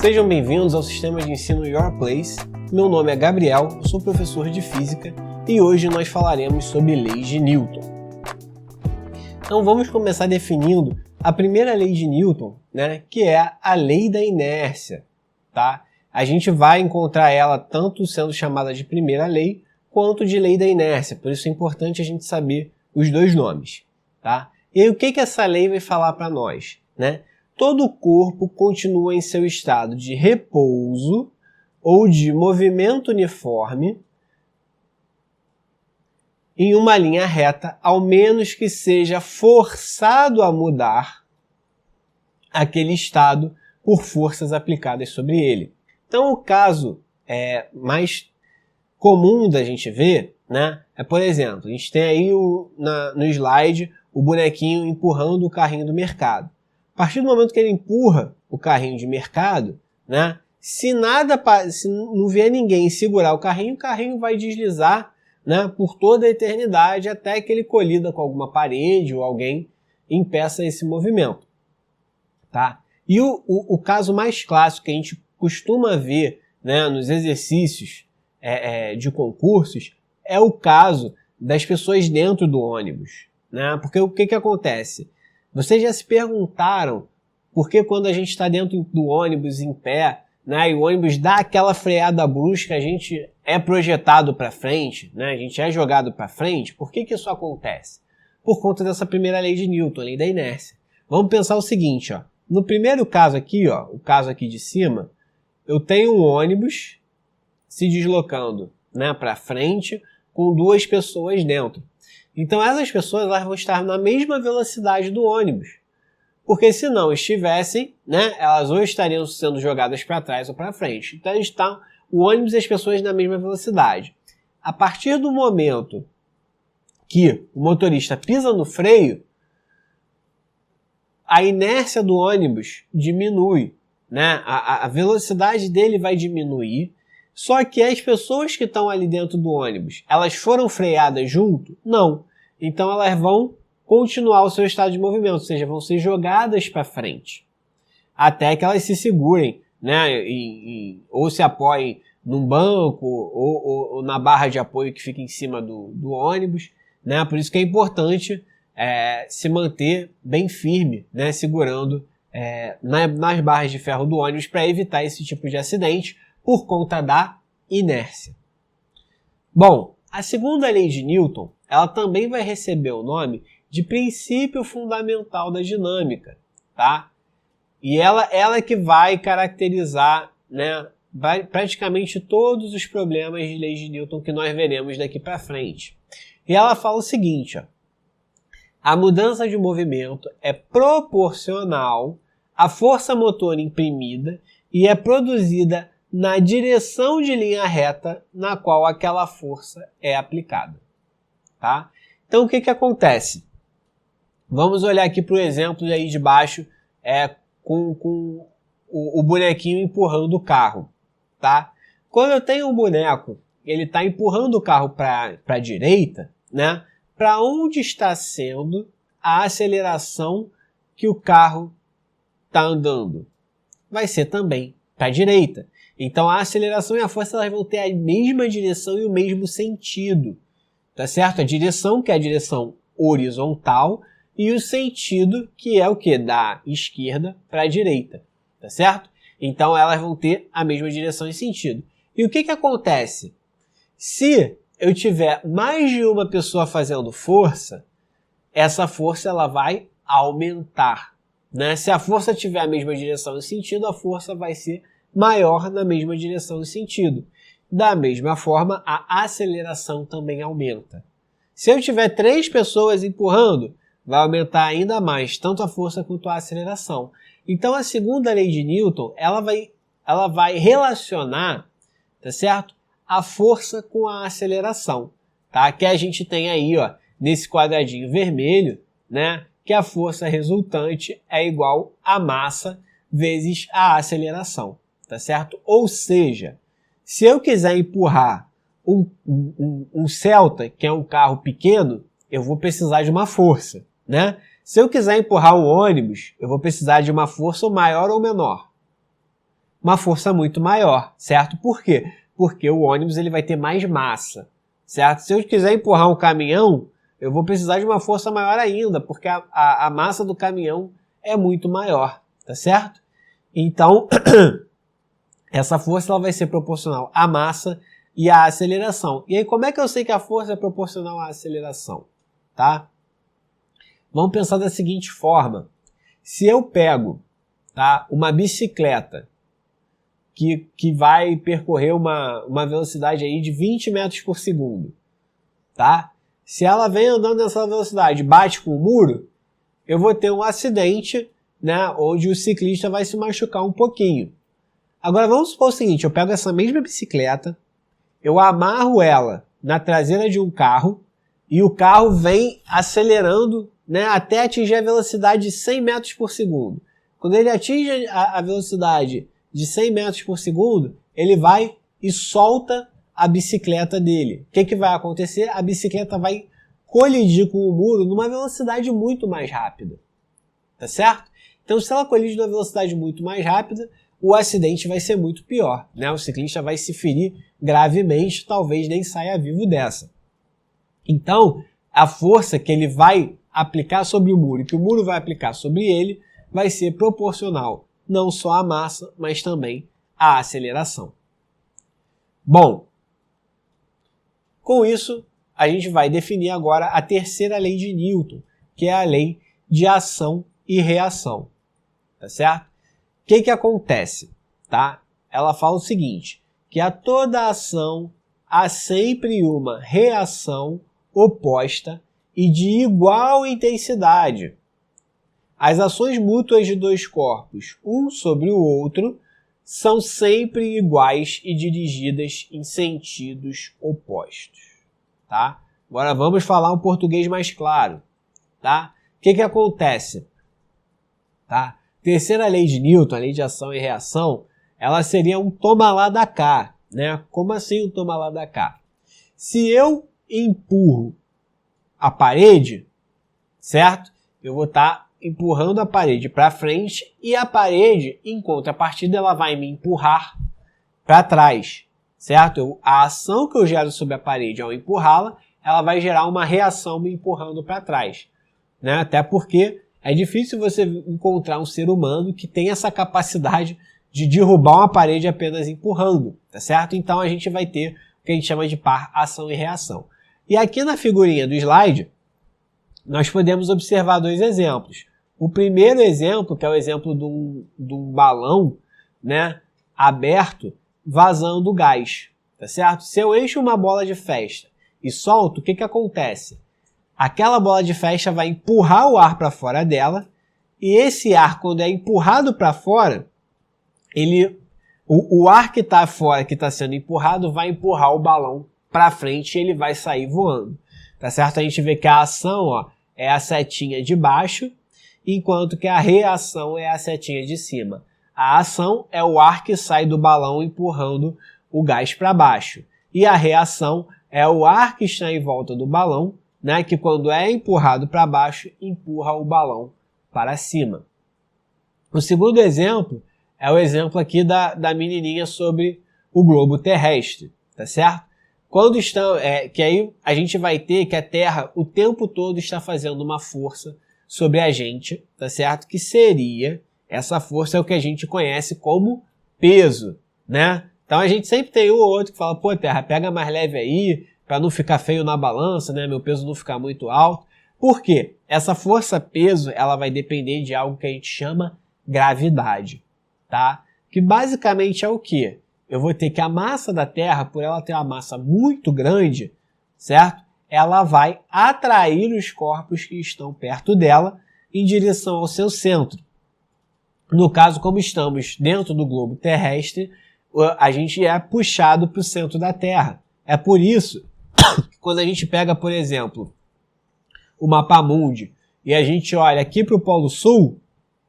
Sejam bem-vindos ao Sistema de Ensino Your Place. Meu nome é Gabriel, eu sou professor de Física e hoje nós falaremos sobre leis de Newton. Então vamos começar definindo a primeira lei de Newton, que é a lei da inércia. Tá? A gente vai encontrar ela tanto sendo chamada de primeira lei quanto de lei da inércia, por isso é importante a gente saber os dois nomes. Tá? E aí, o que essa lei vai falar para nós? Todo o corpo continua em seu estado de repouso ou de movimento uniforme em uma linha reta, ao menos que seja forçado a mudar aquele estado por forças aplicadas sobre ele. Então, o caso mais comum da gente ver, é, por exemplo, a gente tem aí no slide o bonequinho empurrando o carrinho do mercado. A partir do momento que ele empurra o carrinho de mercado, se não vier ninguém segurar o carrinho vai deslizar por toda a eternidade até que ele colida com alguma parede ou alguém impeça esse movimento. Tá? E o caso mais clássico que a gente costuma ver nos exercícios de concursos é o caso das pessoas dentro do ônibus. Porque o que acontece? Vocês já se perguntaram por que quando a gente está dentro do ônibus em pé, e o ônibus dá aquela freada brusca, a gente é projetado para frente, a gente é jogado para frente? Por que isso acontece? Por conta dessa primeira lei de Newton, a lei da inércia. Vamos pensar o seguinte, no primeiro caso aqui, o caso aqui de cima, eu tenho um ônibus se deslocando para frente com duas pessoas dentro. Então essas pessoas elas vão estar na mesma velocidade do ônibus. Porque se não estivessem, elas ou estariam sendo jogadas para trás ou para frente. Então estão o ônibus e as pessoas na mesma velocidade. A partir do momento que o motorista pisa no freio, a inércia do ônibus diminui. A velocidade dele vai diminuir. Só que as pessoas que estão ali dentro do ônibus, elas foram freadas junto? Não. Então elas vão continuar o seu estado de movimento, ou seja, vão ser jogadas para frente. Até que elas se segurem, ou se apoiem num banco, ou na barra de apoio que fica em cima do ônibus. Por isso que é importante se manter bem firme, segurando nas barras de ferro do ônibus para evitar esse tipo de acidente, por conta da inércia. Bom, a segunda lei de Newton, ela também vai receber o nome de princípio fundamental da dinâmica, tá? E ela que vai caracterizar, praticamente todos os problemas de leis de Newton que nós veremos daqui para frente. E ela fala o seguinte, a mudança de movimento é proporcional à força motor imprimida e é produzida na direção de linha reta na qual aquela força é aplicada. Tá? Então, o que acontece? Vamos olhar aqui para o exemplo aí de baixo com o bonequinho empurrando o carro. Tá? Quando eu tenho um boneco, ele está empurrando o carro para a direita, para onde está sendo a aceleração que o carro está andando? Vai ser também para a direita. Então a aceleração e a força elas vão ter a mesma direção e o mesmo sentido. Tá certo? A direção, que é a direção horizontal, e o sentido, que é o que? Da esquerda para a direita. Tá certo? Então elas vão ter a mesma direção e sentido. E o que acontece? Se eu tiver mais de uma pessoa fazendo força, essa força ela vai aumentar. Se a força tiver a mesma direção e sentido, a força vai ser maior na mesma direção e sentido. Da mesma forma, a aceleração também aumenta. Se eu tiver 3 pessoas empurrando, vai aumentar ainda mais, tanto a força quanto a aceleração. Então, a segunda lei de Newton, ela vai relacionar, tá certo? A força com a aceleração, tá? Que a gente tem aí, nesse quadradinho vermelho, que a força resultante é igual a massa vezes a aceleração. Tá certo? Ou seja, se eu quiser empurrar um Celta, que é um carro pequeno, eu vou precisar de uma força, Se eu quiser empurrar um ônibus, eu vou precisar de uma força maior ou menor? uma força muito maior, certo? Por quê? Porque o ônibus ele vai ter mais massa, certo? Se eu quiser empurrar um caminhão, eu vou precisar de uma força maior ainda, porque a massa do caminhão é muito maior, tá certo? Então, essa força ela vai ser proporcional à massa e à aceleração. E aí, como é que eu sei que a força é proporcional à aceleração? Tá? Vamos pensar da seguinte forma. Se eu pego, tá, uma bicicleta que vai percorrer uma velocidade aí de 20 metros por segundo, tá? Se ela vem andando nessa velocidade e bate com o muro, eu vou ter um acidente, né, onde o ciclista vai se machucar um pouquinho. Agora vamos supor o seguinte, eu pego essa mesma bicicleta, eu amarro ela na traseira de um carro e o carro vem acelerando, né, até atingir a velocidade de 100 metros por segundo. Quando ele atinge a velocidade de 100 metros por segundo, ele vai e solta a bicicleta dele. O que vai acontecer? A bicicleta vai colidir com o muro numa velocidade muito mais rápida. Tá certo? Então, se ela colide numa velocidade muito mais rápida, o acidente vai ser muito pior, né? O ciclista vai se ferir gravemente, talvez nem saia vivo dessa. Então, a força que ele vai aplicar sobre o muro e que o muro vai aplicar sobre ele vai ser proporcional não só à massa, mas também à aceleração. Bom, com isso, a gente vai definir agora a terceira lei de Newton, que é a lei de ação e reação. Tá certo? O que acontece? Tá? Ela fala o seguinte, que a toda ação há sempre uma reação oposta e de igual intensidade. As ações mútuas de dois corpos, um sobre o outro, são sempre iguais e dirigidas em sentidos opostos. Tá? Agora vamos falar um português mais claro. Tá? O que acontece? Tá? Terceira lei de Newton, a lei de ação e reação, ela seria um toma lá da cá. Né? Como assim um toma lá da cá? Se eu empurro a parede, certo? Eu vou estar empurrando a parede para frente e a parede, em contrapartida, ela vai me empurrar para trás, certo? A ação que eu gero sobre a parede ao empurrá-la, ela vai gerar uma reação me empurrando para trás, né? Até porque é difícil você encontrar um ser humano que tenha essa capacidade de derrubar uma parede apenas empurrando, tá certo? Então a gente vai ter o que a gente chama de par ação e reação. E aqui na figurinha do slide, nós podemos observar dois exemplos. O primeiro exemplo, que é o exemplo de um balão, né, aberto, vazando gás, tá certo? Se eu encho uma bola de festa e solto, o que acontece? Aquela bola de festa vai empurrar o ar para fora dela, e esse ar, quando é empurrado para fora, o ar que está fora, que está sendo empurrado, vai empurrar o balão para frente e ele vai sair voando, tá certo? A gente vê que a ação, ó, é a setinha de baixo, enquanto que a reação é a setinha de cima. A ação é o ar que sai do balão empurrando o gás para baixo. E a reação é o ar que está em volta do balão, né, que quando é empurrado para baixo, empurra o balão para cima. O segundo exemplo é o exemplo aqui da menininha sobre o globo terrestre, tá certo? Quando que aí a gente vai ter que a Terra o tempo todo está fazendo uma força sobre a gente, tá certo? Que seria, essa força é o que a gente conhece como peso, né? Então a gente sempre tem um ou outro que fala, pô, Terra, pega mais leve aí, para não ficar feio na balança, né? Meu peso não ficar muito alto. Por quê? Essa força-peso, ela vai depender de algo que a gente chama gravidade, tá? Que basicamente é o quê? Eu vou ter que a massa da Terra, por ela ter uma massa muito grande, certo? Ela vai atrair os corpos que estão perto dela em direção ao seu centro. No caso, como estamos dentro do globo terrestre, a gente é puxado para o centro da Terra. É por isso que quando a gente pega, por exemplo, o mapa mundi e a gente olha aqui para o Polo Sul,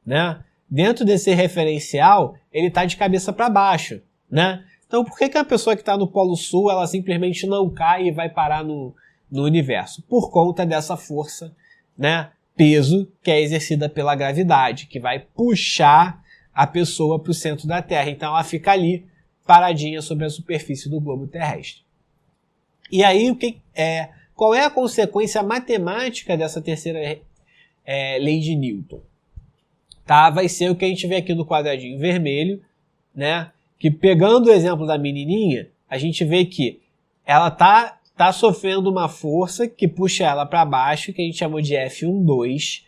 né? Dentro desse referencial, ele está de cabeça para baixo, né? Então, por que a pessoa que está no Polo Sul, ela simplesmente não cai e vai parar no universo? Por conta dessa força, né, peso, que é exercida pela gravidade, que vai puxar a pessoa para o centro da Terra. Então ela fica ali, paradinha sobre a superfície do globo terrestre. E aí, qual é a consequência matemática dessa terceira lei de Newton? Tá? Vai ser o que a gente vê aqui no quadradinho vermelho, né? Que pegando o exemplo da menininha, a gente vê que ela tá sofrendo uma força que puxa ela para baixo, que a gente chamou de F12,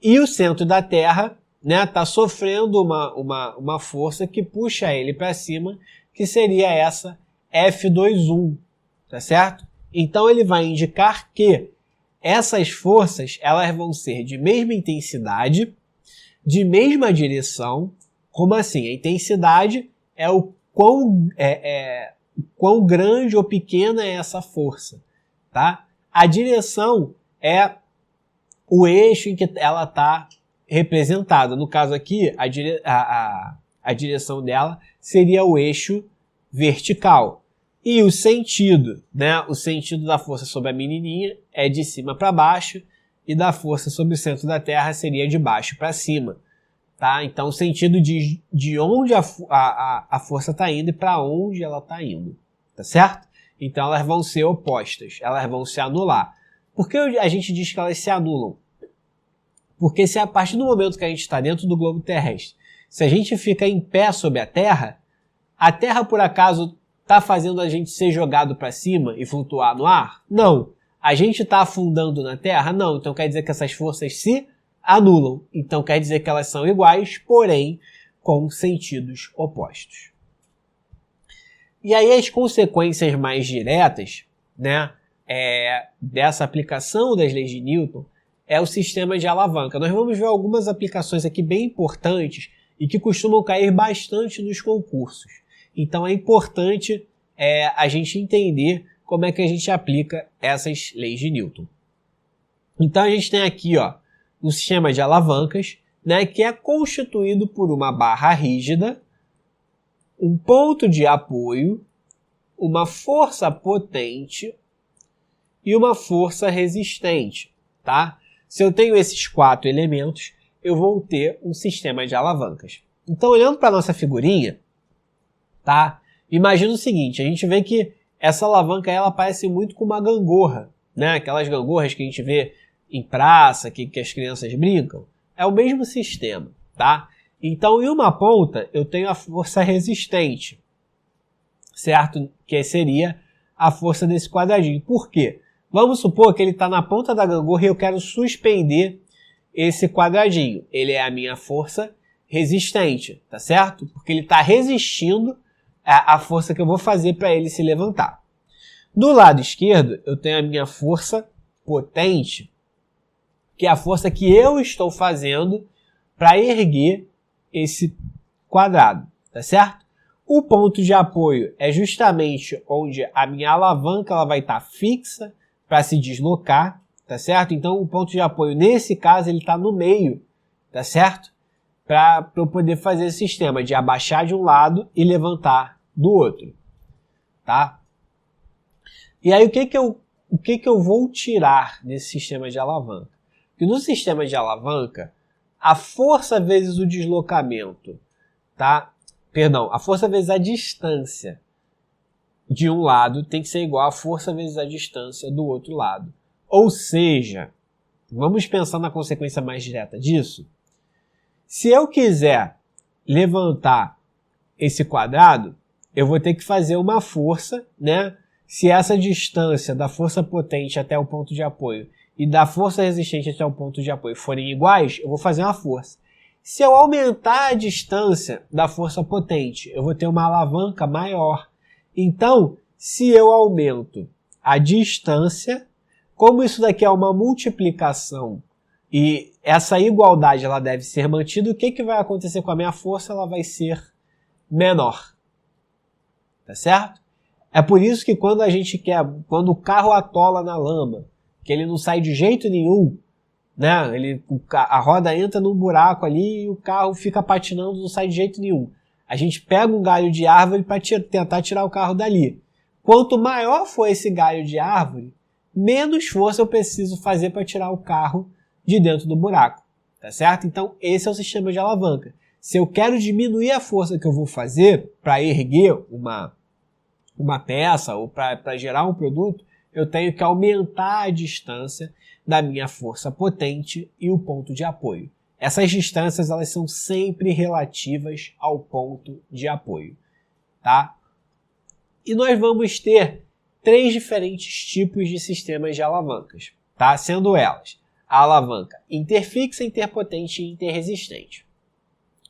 e o centro da Terra, né, tá sofrendo uma força que puxa ele para cima, que seria essa F21, tá certo? Então ele vai indicar que essas forças elas vão ser de mesma intensidade, de mesma direção. Como assim? A intensidade é o quão grande ou pequena é essa força, tá? A direção é o eixo em que ela está representada. No caso aqui, a direção dela seria o eixo vertical. E o sentido, né? O sentido da força sobre a menininha é de cima para baixo e da força sobre o centro da Terra seria de baixo para cima. Tá? Então o sentido de onde a força está indo e para onde ela está indo. Tá certo? Então elas vão ser opostas, elas vão se anular. Por que a gente diz que elas se anulam? Porque se a partir do momento que a gente está dentro do globo terrestre, se a gente fica em pé sobre a Terra por acaso está fazendo a gente ser jogado para cima e flutuar no ar? Não. A gente está afundando na Terra? Não. Então quer dizer que essas forças se anulam. Então quer dizer que elas são iguais, porém com sentidos opostos. E aí as consequências mais diretas, né, dessa aplicação das leis de Newton é o sistema de alavanca. Nós vamos ver algumas aplicações aqui bem importantes e que costumam cair bastante nos concursos. Então é importante a gente entender como é que a gente aplica essas leis de Newton. Então a gente tem aqui, ó, um sistema de alavancas, né, que é constituído por uma barra rígida, um ponto de apoio, uma força potente e uma força resistente, tá? Se eu tenho esses 4 elementos, eu vou ter um sistema de alavancas. Então, olhando para a nossa figurinha, tá? Imagina o seguinte, a gente vê que essa alavanca ela parece muito com uma gangorra, né? Aquelas gangorras que a gente vê em praça, que as crianças brincam. É o mesmo sistema, tá? Então, em uma ponta, eu tenho a força resistente, certo? Que seria a força desse quadradinho. Por quê? Vamos supor que ele está na ponta da gangorra e eu quero suspender esse quadradinho. Ele é a minha força resistente, tá certo? Porque ele está resistindo à força que eu vou fazer para ele se levantar. Do lado esquerdo, eu tenho a minha força potente, que é a força que eu estou fazendo para erguer esse quadrado, tá certo? O ponto de apoio é justamente onde a minha alavanca ela vai estar fixa para se deslocar, tá certo? Então o ponto de apoio nesse caso ele está no meio, tá certo? Para eu poder fazer esse sistema de abaixar de um lado e levantar do outro, tá? E aí o que eu vou tirar desse sistema de alavanca? Porque no sistema de alavanca a força vezes o deslocamento, tá? Perdão, a força vezes a distância de um lado tem que ser igual à força vezes a distância do outro lado. Ou seja, vamos pensar na consequência mais direta disso. Se eu quiser levantar esse quadrado, eu vou ter que fazer uma força, né? Se essa distância da força potente até o ponto de apoio e da força resistente até o ponto de apoio forem iguais, eu vou fazer uma força. Se eu aumentar a distância da força potente, eu vou ter uma alavanca maior. Então, se eu aumento a distância, como isso daqui é uma multiplicação e essa igualdade ela deve ser mantida, o que vai acontecer com a minha força? Ela vai ser menor. Tá certo? É por isso que quando o carro atola na lama, que ele não sai de jeito nenhum, né? A roda entra num buraco ali e o carro fica patinando, não sai de jeito nenhum. A gente pega um galho de árvore para tentar tirar o carro dali. Quanto maior for esse galho de árvore, menos força eu preciso fazer para tirar o carro de dentro do buraco. Tá certo? Então esse é o sistema de alavanca. Se eu quero diminuir a força que eu vou fazer para erguer uma peça ou para gerar um produto, eu tenho que aumentar a distância da minha força potente e o ponto de apoio. Essas distâncias elas são sempre relativas ao ponto de apoio, tá? E nós vamos ter 3 diferentes tipos de sistemas de alavancas, tá? Sendo elas a alavanca interfixa, interpotente e interresistente.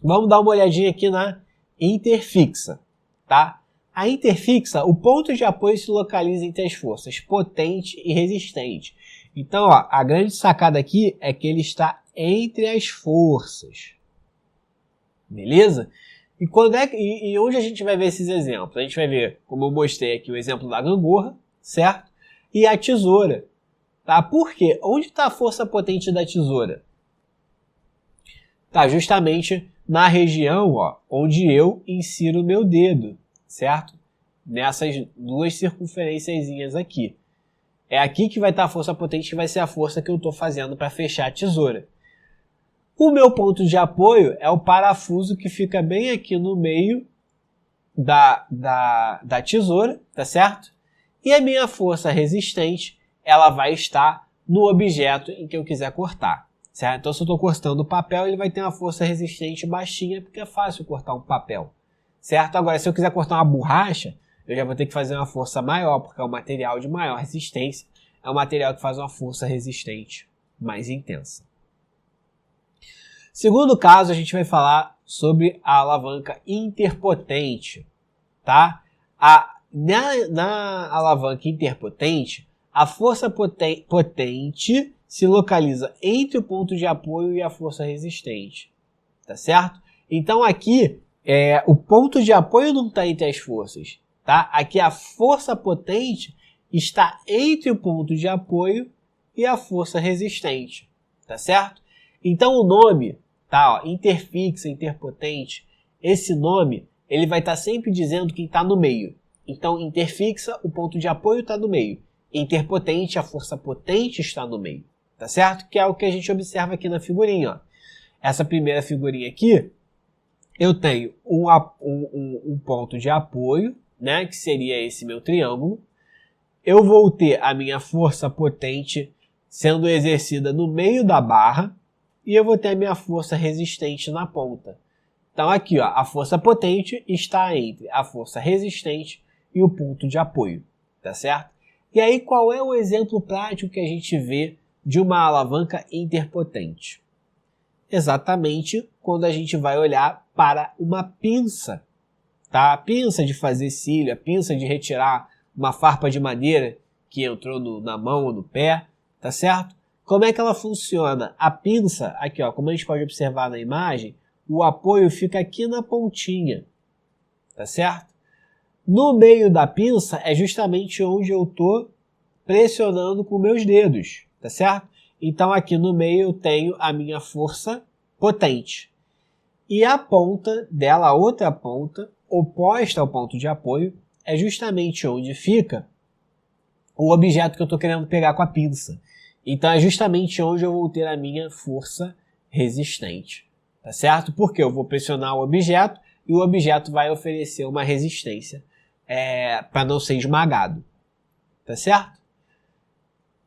Vamos dar uma olhadinha aqui na interfixa, tá? A interfixa, o ponto de apoio se localiza entre as forças potente e resistente. Então, ó, a grande sacada aqui é que ele está entre as forças. Beleza? E onde a gente vai ver esses exemplos? A gente vai ver, como eu mostrei aqui, o exemplo da gangorra, certo? E a tesoura. Tá? Por quê? Onde está a força potente da tesoura? Tá justamente na região, ó, onde eu insiro o meu dedo, certo? Nessas 2 circunferênciazinhas aqui. É aqui que vai estar a força potente, que vai ser a força que eu estou fazendo para fechar a tesoura. O meu ponto de apoio é o parafuso que fica bem aqui no meio da tesoura, tá certo? E a minha força resistente, ela vai estar no objeto em que eu quiser cortar, certo? Então, se eu estou cortando o papel, ele vai ter uma força resistente baixinha, porque é fácil cortar um papel, certo? Agora, se eu quiser cortar uma borracha, eu já vou ter que fazer uma força maior, porque é um material de maior resistência, é um material que faz uma força resistente mais intensa. Segundo caso, a gente vai falar sobre a alavanca interpotente, tá? Na alavanca interpotente, a força potente se localiza entre o ponto de apoio e a força resistente, tá certo? Então aqui, o ponto de apoio não está entre as forças, tá? Aqui a força potente está entre o ponto de apoio e a força resistente, tá certo? Então o nome, tá, ó, interfixa, interpotente, esse nome ele vai estar sempre dizendo quem está no meio. Então interfixa, o ponto de apoio está no meio. Interpotente, a força potente está no meio, tá certo? Que é o que a gente observa aqui na figurinha, ó. Essa primeira figurinha aqui, eu tenho um ponto de apoio, né, que seria esse meu triângulo. Eu vou ter a minha força potente sendo exercida no meio da barra e eu vou ter a minha força resistente na ponta. Então aqui, ó, a força potente está entre a força resistente e o ponto de apoio, tá certo? E aí qual é o exemplo prático que a gente vê de uma alavanca interpotente? Exatamente quando a gente vai olhar para uma pinça, tá? A pinça de fazer cílio, a pinça de retirar uma farpa de madeira que entrou na mão ou no pé, tá certo? Como é que ela funciona? A pinça, aqui ó, como a gente pode observar na imagem, o apoio fica aqui na pontinha, tá certo? No meio da pinça é justamente onde eu estou pressionando com meus dedos, tá certo? Então aqui no meio eu tenho a minha força potente. E a ponta dela, a outra ponta, oposta ao ponto de apoio, é justamente onde fica o objeto que eu estou querendo pegar com a pinça. Então é justamente onde eu vou ter a minha força resistente, tá certo? Porque eu vou pressionar o objeto e o objeto vai oferecer uma resistência para não ser esmagado, tá certo?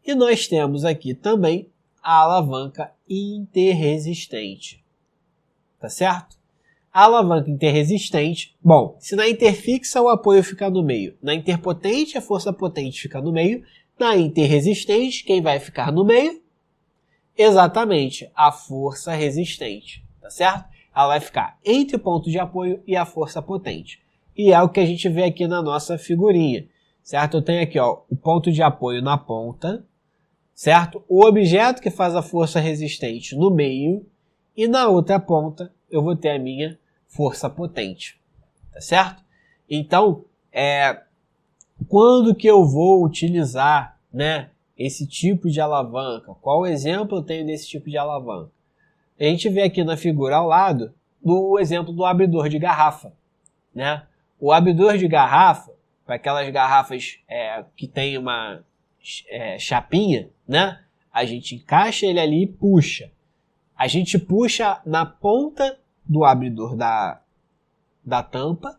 E nós temos aqui também a alavanca interresistente, tá certo? A alavanca interresistente, bom, se na interfixa o apoio fica no meio, na interpotente a força potente fica no meio, na interresistente quem vai ficar no meio? Exatamente, a força resistente, tá certo? Ela vai ficar entre o ponto de apoio e a força potente. E é o que a gente vê aqui na nossa figurinha, certo? Eu tenho aqui ó, o ponto de apoio na ponta, certo? O objeto que faz a força resistente no meio e na outra ponta eu vou ter a minha força potente, tá certo? Então, quando que eu vou utilizar, né, esse tipo de alavanca? Qual exemplo eu tenho desse tipo de alavanca? A gente vê aqui na figura ao lado do exemplo do abridor de garrafa, né? O abridor de garrafa, para aquelas garrafas que tem uma chapinha, né? A gente encaixa ele ali e puxa. A gente puxa na ponta do abridor da tampa,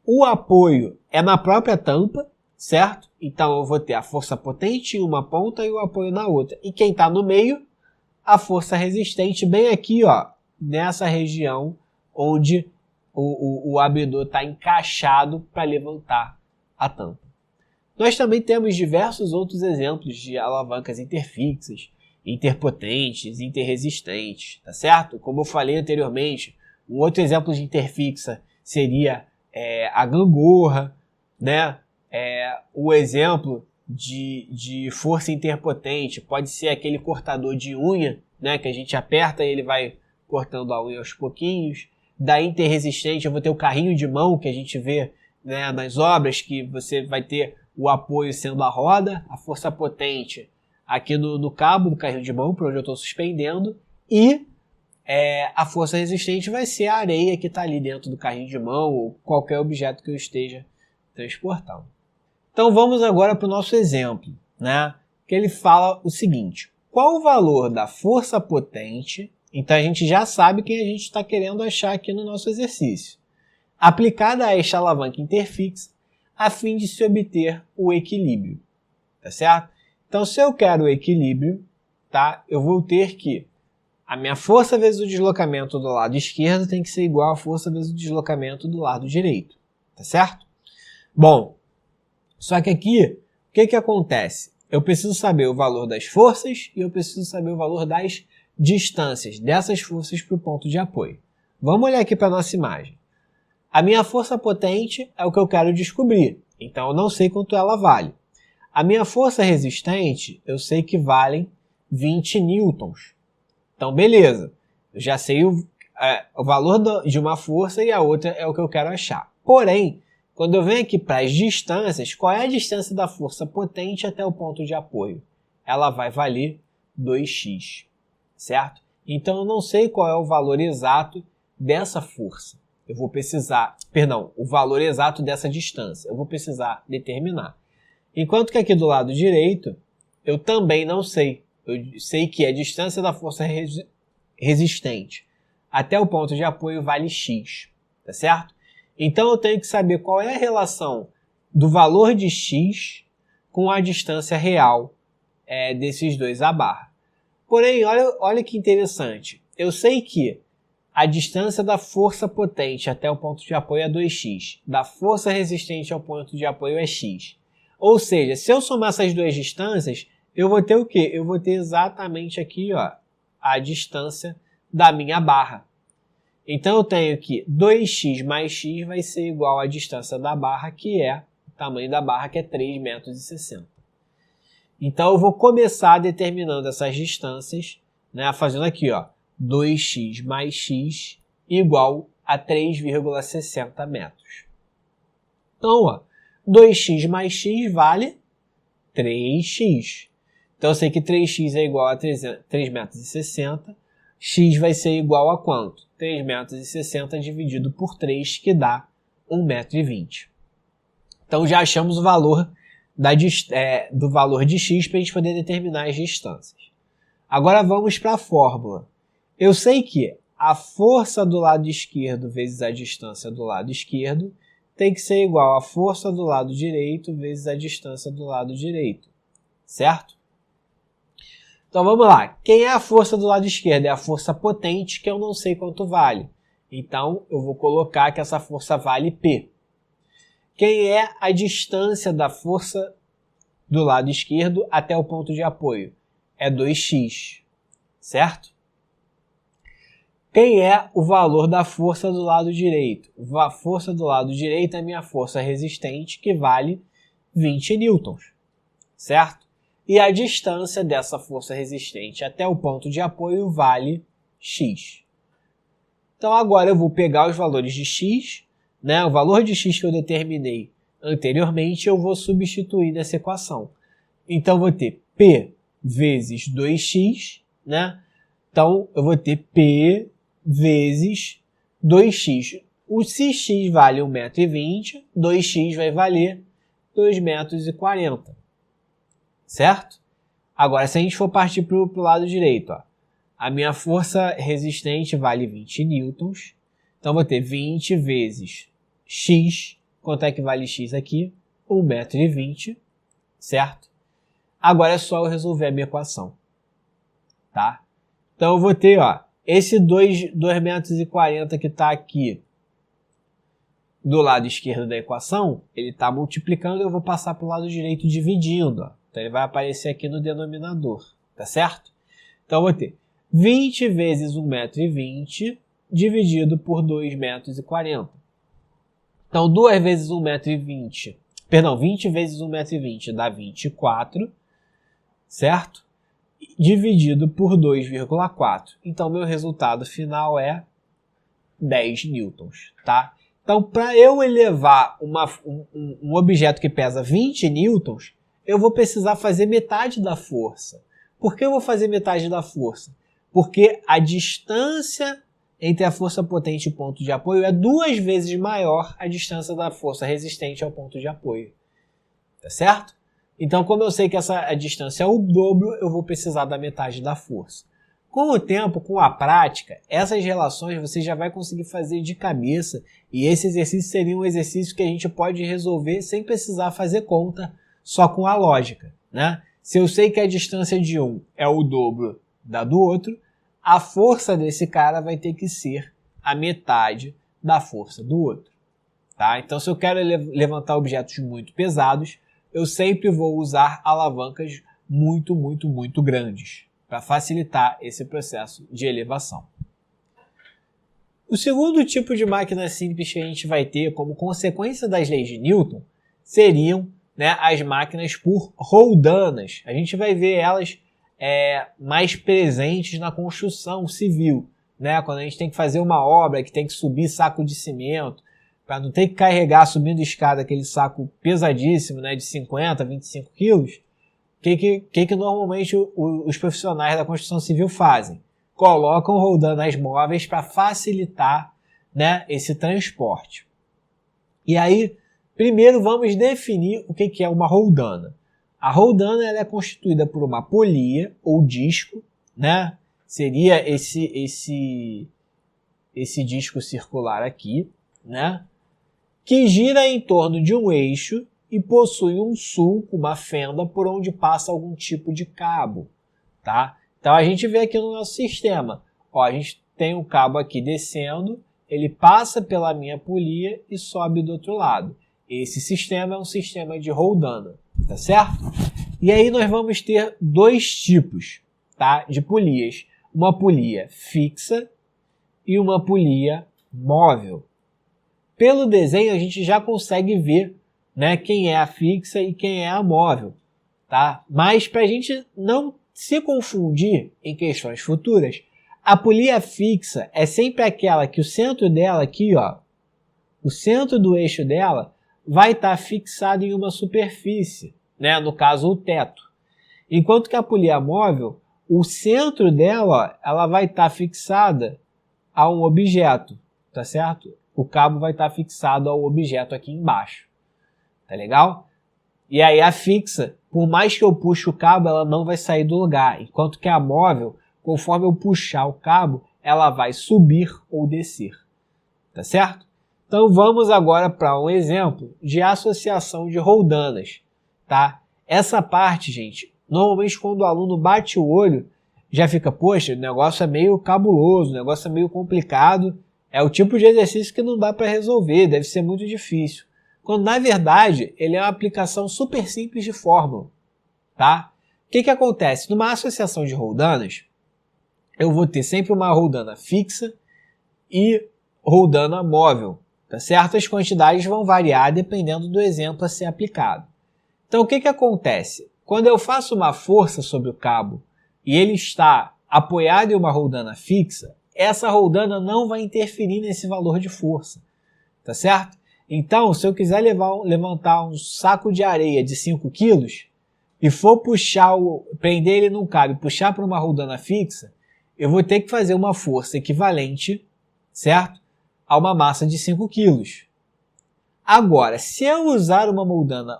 o apoio é na própria tampa, certo? Então eu vou ter a força potente em uma ponta e o apoio na outra. E quem está no meio, a força resistente bem aqui, ó, nessa região onde o abridor está encaixado para levantar a tampa. Nós também temos diversos outros exemplos de alavancas interfixas, interpotentes, interresistentes, tá certo? Como eu falei anteriormente, um outro exemplo de interfixa seria a gangorra, né? O exemplo de força interpotente pode ser aquele cortador de unha, né? Que a gente aperta e ele vai cortando a unha aos pouquinhos. Da interresistente eu vou ter o carrinho de mão que a gente vê, né, nas obras, que você vai ter o apoio sendo a roda, a força potente aqui no cabo do carrinho de mão, para onde eu estou suspendendo, e a força resistente vai ser a areia que está ali dentro do carrinho de mão ou qualquer objeto que eu esteja transportando. Então vamos agora para o nosso exemplo, né? Que ele fala o seguinte: qual o valor da força potente? Então a gente já sabe quem a gente está querendo achar aqui no nosso exercício, aplicada a esta alavanca interfixa, a fim de se obter o equilíbrio, tá certo? Então se eu quero o equilíbrio, tá? Eu vou ter que a minha força vezes o deslocamento do lado esquerdo tem que ser igual à força vezes o deslocamento do lado direito, tá certo? Bom, só que aqui, o que acontece? Eu preciso saber o valor das forças e eu preciso saber o valor das distâncias dessas forças para o ponto de apoio. Vamos olhar aqui para a nossa imagem. A minha força potente é o que eu quero descobrir, então eu não sei quanto ela vale. A minha força resistente, eu sei que valem 20 newtons. Então, beleza, eu já sei o valor de uma força e a outra é o que eu quero achar. Porém, quando eu venho aqui para as distâncias, qual é a distância da força potente até o ponto de apoio? Ela vai valer 2x, certo? Então, eu não sei qual é o valor exato dessa força. Eu vou precisar, o valor exato dessa distância. Eu vou precisar determinar. Enquanto que aqui do lado direito, eu também não sei. Eu sei que a distância da força resistente até o ponto de apoio vale x, tá certo? Então eu tenho que saber qual é a relação do valor de x com a distância real desses dois à barra. Porém, olha que interessante. Eu sei que a distância da força potente até o ponto de apoio é 2x, da força resistente ao ponto de apoio é x. Ou seja, se eu somar essas duas distâncias, eu vou ter o quê? Eu vou ter exatamente aqui, ó, a distância da minha barra. Então eu tenho que 2x mais x vai ser igual à distância da barra, que é o tamanho da barra, que é 3,60 metros. Então eu vou começar determinando essas distâncias, né, fazendo aqui, ó, 2x mais x igual a 3,60 metros. Então, ó, 2x mais x vale 3x. Então eu sei que 3x é igual a 3,60 metros. X vai ser igual a quanto? 3,60 metros dividido por 3, que dá 1,20 m. Então já achamos o valor do valor de x para a gente poder determinar as distâncias. Agora vamos para a fórmula. Eu sei que a força do lado esquerdo vezes a distância do lado esquerdo tem que ser igual à força do lado direito vezes a distância do lado direito, certo? Então vamos lá. Quem é a força do lado esquerdo? É a força potente, que eu não sei quanto vale. Então eu vou colocar que essa força vale P. Quem é a distância da força do lado esquerdo até o ponto de apoio? É 2x, certo? Quem é o valor da força do lado direito? A força do lado direito é a minha força resistente, que vale 20 newtons, certo? E a distância dessa força resistente até o ponto de apoio vale x. Então agora eu vou pegar os valores de x, né? O valor de x que eu determinei anteriormente, eu vou substituir nessa equação. Então eu vou ter P vezes 2x, né? Então eu vou ter P vezes 2x. Se x vale 1,20 m, 2x vai valer 2,40 m. Certo? Agora, se a gente for partir para o lado direito, ó, a minha força resistente vale 20 newtons Então, vou ter 20 vezes x. Quanto é que vale x aqui? 1,20 m, certo? Agora é só eu resolver a minha equação, tá? Então, eu vou ter, ó, esse 2,40 m que está aqui do lado esquerdo da equação, ele está multiplicando, eu vou passar para o lado direito dividindo, ó. Então, ele vai aparecer aqui no denominador, tá certo? Então, eu vou ter 20 vezes 1,20 m dividido por 2,40 m. Então, 2 vezes 1,20 m, perdão, 20 vezes 1,20 m dá 24, certo? Dividido por 2,4. Então, meu resultado final é 10 newtons, tá? Então, para eu elevar um objeto que pesa 20 newtons, eu vou precisar fazer metade da força. Por que eu vou fazer metade da força? Porque a distância entre a força potente e o ponto de apoio é 2 vezes maior a distância da força resistente ao ponto de apoio. Tá certo? Então, como eu sei que a distância é o dobro, eu vou precisar da metade da força. Com o tempo, com a prática, essas relações você já vai conseguir fazer de cabeça, e esse exercício seria um exercício que a gente pode resolver sem precisar fazer conta, só com a lógica, né? Se eu sei que a distância de um é o dobro da do outro, a força desse cara vai ter que ser a metade da força do outro, tá? Então, se eu quero levantar objetos muito pesados, eu sempre vou usar alavancas muito, muito, muito grandes para facilitar esse processo de elevação. O segundo tipo de máquina simples que a gente vai ter como consequência das leis de Newton seriam, né, as máquinas por roldanas. A gente vai ver elas mais presentes na construção civil, né? Quando a gente tem que fazer uma obra, que tem que subir saco de cimento, para não ter que carregar subindo escada aquele saco pesadíssimo, né, de 50, 25 quilos, o que normalmente os profissionais da construção civil fazem? Colocam roldanas móveis para facilitar, né, esse transporte. E aí, primeiro vamos definir o que é uma roldana. A roldana ela é constituída por uma polia ou disco, né? Seria esse disco circular aqui, né? Que gira em torno de um eixo e possui um sulco, uma fenda, por onde passa algum tipo de cabo, tá? Então, a gente vê aqui no nosso sistema, ó, a gente tem um cabo aqui descendo, ele passa pela minha polia e sobe do outro lado. Esse sistema é um sistema de roldana, tá certo? E aí nós vamos ter dois tipos, tá, de polias. Uma polia fixa e uma polia móvel. Pelo desenho, a gente já consegue ver, né, quem é a fixa e quem é a móvel, tá? Mas para a gente não se confundir em questões futuras, a polia fixa é sempre aquela que o centro dela aqui, ó, o centro do eixo dela vai estar fixado em uma superfície, né, no caso o teto. Enquanto que a polia móvel, o centro dela, ó, ela vai estar fixada a um objeto, tá certo? O cabo vai estar fixado ao objeto aqui embaixo. Tá legal? E aí a fixa, por mais que eu puxe o cabo, ela não vai sair do lugar. Enquanto que a móvel, conforme eu puxar o cabo, ela vai subir ou descer. Tá certo? Então vamos agora para um exemplo de associação de roldanas. Tá? Essa parte, gente, normalmente quando o aluno bate o olho, já fica, poxa, o negócio é meio cabuloso, o negócio é meio complicado. É o tipo de exercício que não dá para resolver, deve ser muito difícil. Quando, na verdade, ele é uma aplicação super simples de fórmula, tá? O que acontece? Numa associação de roldanas, eu vou ter sempre uma roldana fixa e roldana móvel, tá certo? As quantidades vão variar dependendo do exemplo a ser aplicado. Então, o que acontece? Quando eu faço uma força sobre o cabo e ele está apoiado em uma roldana fixa, essa roldana não vai interferir nesse valor de força, tá certo? Então, se eu quiser levantar um saco de areia de 5 kg e for prender ele num cabo e puxar para uma roldana fixa, eu vou ter que fazer uma força equivalente, certo? A uma massa de 5 kg. Agora, se eu usar uma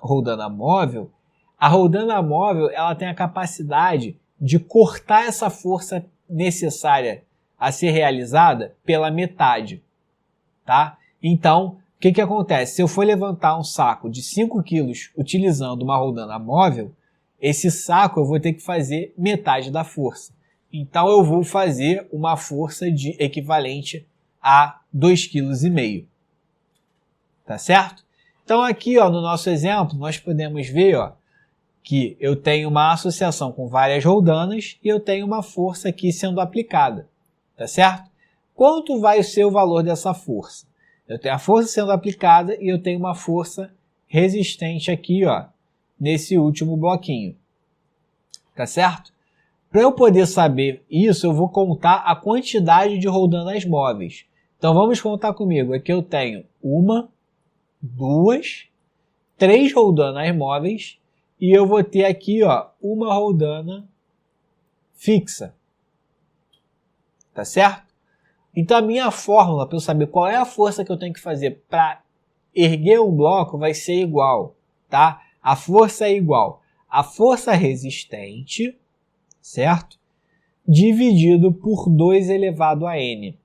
roldana móvel, a roldana móvel ela tem a capacidade de cortar essa força necessária a ser realizada pela metade. tá? Então, o que acontece? Se eu for levantar um saco de 5 kg utilizando uma roldana móvel, esse saco eu vou ter que fazer metade da força. Então, eu vou fazer uma força equivalente a 2,5 kg. Tá certo? Então, aqui ó, no nosso exemplo, nós podemos ver ó, que eu tenho uma associação com várias roldanas e eu tenho uma força aqui sendo aplicada. Tá certo? Quanto vai ser o valor dessa força? Eu tenho a força sendo aplicada e eu tenho uma força resistente aqui, ó, nesse último bloquinho. Tá certo? Para eu poder saber isso, eu vou contar a quantidade de roldanas móveis. Então vamos contar comigo. Aqui eu tenho 1, 2, 3 roldanas móveis e eu vou ter aqui ó, uma roldana fixa. Tá certo? Então a minha fórmula para eu saber qual é a força que eu tenho que fazer para erguer um bloco vai ser igual, tá? A força é igual a força resistente, certo? Dividido por 2 elevado a n,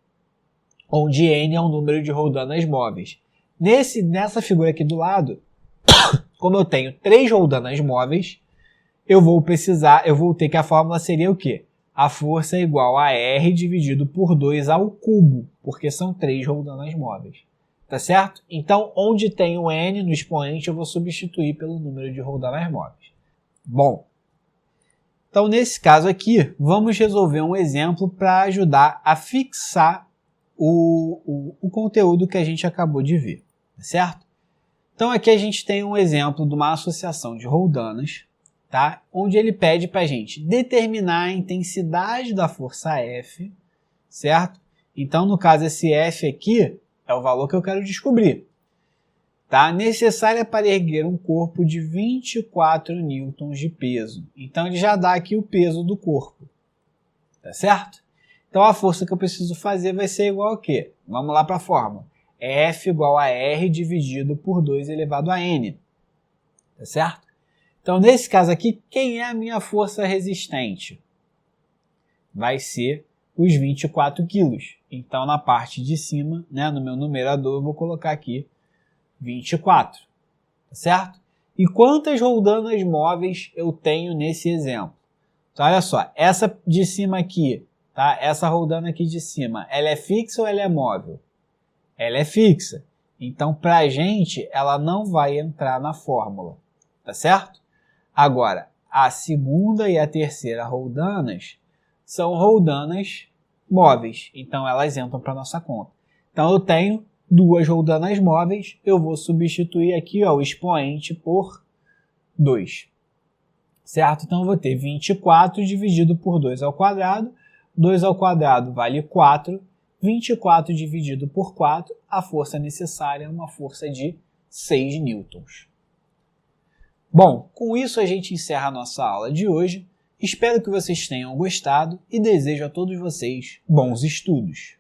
onde n é o número de roldanas móveis. Nessa figura aqui do lado, como eu tenho 3 roldanas móveis, eu vou ter que a fórmula seria o quê? A força é igual a R dividido por 2 ao cubo, porque são 3 roldanas móveis. Tá certo? Então, onde tem o N no expoente, eu vou substituir pelo número de roldanas móveis. Bom, então nesse caso aqui, vamos resolver um exemplo para ajudar a fixar o conteúdo que a gente acabou de ver. Tá certo? Então aqui a gente tem um exemplo de uma associação de roldanas, tá? Onde ele pede para a gente determinar a intensidade da força F, certo? Então, no caso, esse F aqui é o valor que eu quero descobrir, tá? Necessária para erguer um corpo de 24 newtons de peso. Então, ele já dá aqui o peso do corpo, tá certo? Então, a força que eu preciso fazer vai ser igual a quê? Vamos lá para a fórmula. F igual a R dividido por 2 elevado a N, tá certo? Então, nesse caso aqui, quem é a minha força resistente? Vai ser os 24 quilos. Então, na parte de cima, né, no meu numerador, eu vou colocar aqui 24. Tá certo? E quantas roldanas móveis eu tenho nesse exemplo? Então, olha só. Essa de cima aqui, tá? Essa roldana aqui de cima, ela é fixa ou ela é móvel? Ela é fixa. Então, para a gente, ela não vai entrar na fórmula. Tá certo? Agora, a segunda e a terceira roldanas são roldanas móveis, então elas entram para nossa conta. Então eu tenho 2 roldanas móveis, eu vou substituir aqui ó, o expoente por 2, certo? Então eu vou ter 24 dividido por 2 ao quadrado, 2 ao quadrado vale 4, 24 dividido por 4, a força necessária é uma força de 6 newtons. Bom, com isso a gente encerra a nossa aula de hoje. Espero que vocês tenham gostado e desejo a todos vocês bons estudos.